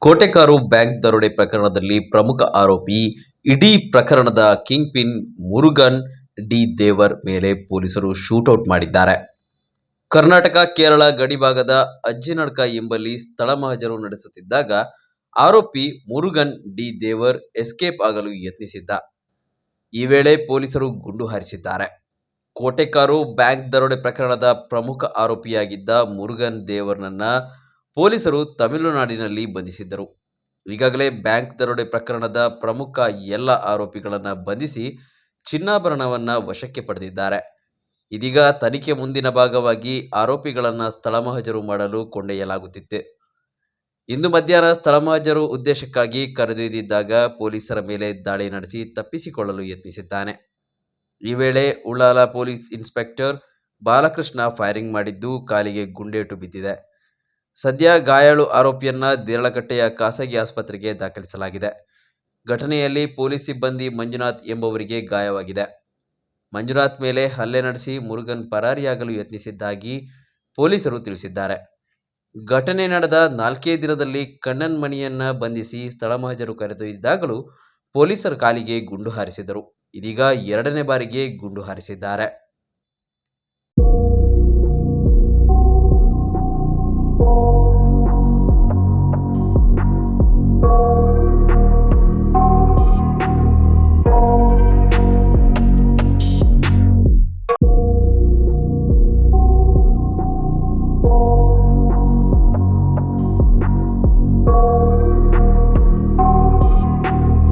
Kotekar bank ದರೋಡೆ ಪ್ರಕರಣದಲ್ಲಿ ಪ್ರಮುಖ ಆರೋಪಿ, ಇಡೀ ಪ್ರಕರಣದ ಕಿಂಗ್ ಪಿನ್ ಮುರುಗನ್ ಡಿ ದೇವರ್ ಮೇಲೆ ಪೊಲೀಸರು ಶೂಟೌಟ್ ಮಾಡಿದ್ದಾರೆ. ಕರ್ನಾಟಕ ಕೇರಳ ಗಡಿಭಾಗದ ಅಜ್ಜಿನಡ್ಕ ಎಂಬಲ್ಲಿ ಸ್ಥಳ ಮಹಜರು ನಡೆಸುತ್ತಿದ್ದಾಗ ಆರೋಪಿ ಮುರುಗನ್ ಡಿ ದೇವರ್ ಎಸ್ಕೇಪ್ ಆಗಲು ಯತ್ನಿಸಿದ್ದ. ಈ ವೇಳೆ ಪೊಲೀಸರು ಗುಂಡು ಹಾರಿಸಿದ್ದಾರೆ. ಕೋಟೆಕಾರು ಬ್ಯಾಂಕ್ ದರೋಡೆ ಪ್ರಕರಣದ ಪ್ರಮುಖ ಆರೋಪಿಯಾಗಿದ್ದ ಮುರುಗನ್ ದೇವರ್ನನ್ನ ಪೊಲೀಸರು ತಮಿಳುನಾಡಿನಲ್ಲಿ ಬಂಧಿಸಿದ್ದರು. ಈಗಾಗಲೇ ಬ್ಯಾಂಕ್ ದರೋಡೆ ಪ್ರಕರಣದ ಪ್ರಮುಖ ಎಲ್ಲ ಆರೋಪಿಗಳನ್ನು ಬಂಧಿಸಿ ಚಿನ್ನಾಭರಣವನ್ನು ವಶಕ್ಕೆ ಪಡೆದಿದ್ದಾರೆ. ಇದೀಗ ತನಿಖೆ ಮುಂದಿನ ಭಾಗವಾಗಿ ಆರೋಪಿಗಳನ್ನು ಸ್ಥಳ ಮಹಜರು ಮಾಡಲು ಕೊಂಡೊಯ್ಯಲಾಗುತ್ತಿತ್ತು. ಇಂದು ಮಧ್ಯಾಹ್ನ ಸ್ಥಳ ಮಹಜರು ಉದ್ದೇಶಕ್ಕಾಗಿ ಕರೆದೊಯ್ದಿದ್ದಾಗ ಪೊಲೀಸರ ಮೇಲೆ ದಾಳಿ ನಡೆಸಿ ತಪ್ಪಿಸಿಕೊಳ್ಳಲು ಯತ್ನಿಸಿದ್ದಾನೆ. ಈ ವೇಳೆ Ullal police inspector Balakrishna firing ಮಾಡಿದ್ದು ಕಾಲಿಗೆ ಗುಂಡೇಟು ಬಿದ್ದಿದೆ. ಸದ್ಯ ಗಾಯಾಳು ಆರೋಪಿಯನ್ನ ದೇರಳಕಟ್ಟೆಯ ಖಾಸಗಿ ಆಸ್ಪತ್ರೆಗೆ ದಾಖಲಿಸಲಾಗಿದೆ. ಘಟನೆಯಲ್ಲಿ ಪೊಲೀಸ್ ಸಿಬ್ಬಂದಿ ಮಂಜುನಾಥ್ ಎಂಬುವರಿಗೆ ಗಾಯವಾಗಿದೆ. ಮಂಜುನಾಥ್ ಮೇಲೆ ಹಲ್ಲೆ ನಡೆಸಿ ಮುರುಗನ್ ಪರಾರಿಯಾಗಲು ಯತ್ನಿಸಿದ್ದಾಗಿ ಪೊಲೀಸರು ತಿಳಿಸಿದ್ದಾರೆ. ಘಟನೆ ನಡೆದ 4 ದಿನದಲ್ಲಿ ಕಣ್ಣನ್ ಮಣಿಯನ್ನ ಬಂಧಿಸಿ ಸ್ಥಳ ಮಹಜರು ಕರೆದೊಯ್ದಿದ್ದಾಗಲೂ ಪೊಲೀಸರ ಕಾಲಿಗೆ ಗುಂಡು ಹಾರಿಸಿದರು. ಇದೀಗ 2ನೇ ಬಾರಿಗೆ ಗುಂಡು ಹಾರಿಸಿದ್ದಾರೆ.